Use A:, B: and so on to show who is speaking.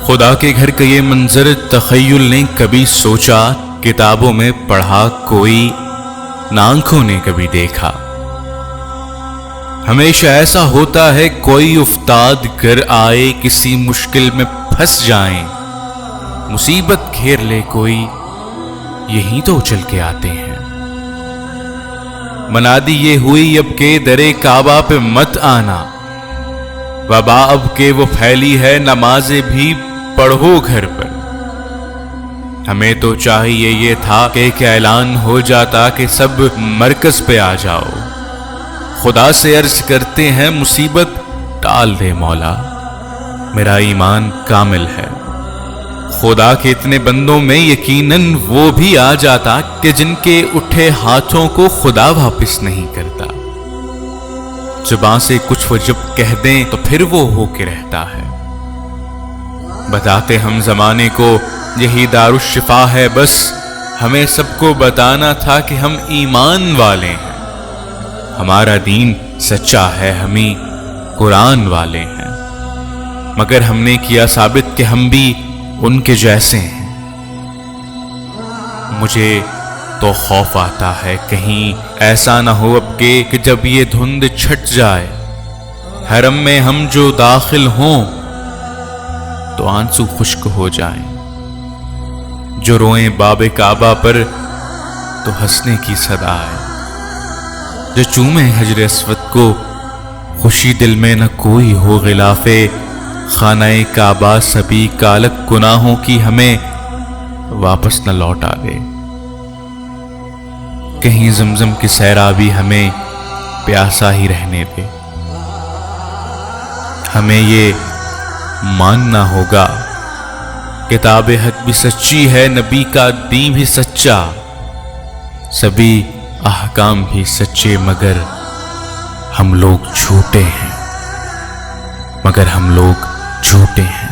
A: خدا کے گھر کا یہ منظر تخیل نے کبھی سوچا، کتابوں میں پڑھا کوئی، نہ آنکھوں نے کبھی دیکھا۔ ہمیشہ ایسا ہوتا ہے کوئی افتاد گر آئے، کسی مشکل میں پھنس جائیں، مصیبت گھیر لے کوئی، یہی تو اچل کے آتے ہیں۔ منادی یہ ہوئی اب کہ درے کعبہ پہ مت آنا، وبا اب کہ وہ پھیلی ہے، نمازیں بھی پڑھو گھر پر۔ ہمیں تو چاہیے یہ تھا کہ ایک اعلان ہو جاتا کہ سب مرکز پہ آ جاؤ، خدا سے عرض کرتے ہیں مصیبت ٹال دے مولا، میرا ایمان کامل ہے۔ خدا کے اتنے بندوں میں یقیناً وہ بھی آ جاتا کہ جن کے اٹھے ہاتھوں کو خدا واپس نہیں کرتا۔ زبان سے کچھ وہ جب کہہ دیں تو پھر وہ ہو کے رہتا ہے۔ بتاتے ہم زمانے کو یہی دارالشفا ہے، بس ہمیں سب کو بتانا تھا کہ ہم ایمان والے ہیں، ہمارا دین سچا ہے، ہمیں قرآن والے ہیں، مگر ہم نے کیا ثابت کہ ہم بھی ان کے جیسے ہیں۔ مجھے تو خوف آتا ہے کہیں ایسا نہ ہو اب کہ جب یہ دھند چھٹ جائے، حرم میں ہم جو داخل ہوں تو آنسو خشک ہو جائیں، جو روئیں باب کعبہ پر تو ہنسنے کی صدا ہے، جو چومیں حجر اسود کو خوشی دل میں نہ کوئی ہو، غلاف خانہ کعبہ سبھی کالک گناہوں کی ہمیں واپس نہ لوٹا دے، کہیں زمزم کی سیرابی ہمیں پیاسا ہی رہنے دے۔ ہمیں یہ ماننا ہوگا کتاب حق بھی سچی ہے، نبی کا دین بھی سچا، سبھی احکام بھی سچے، مگر ہم لوگ جھوٹے ہیں،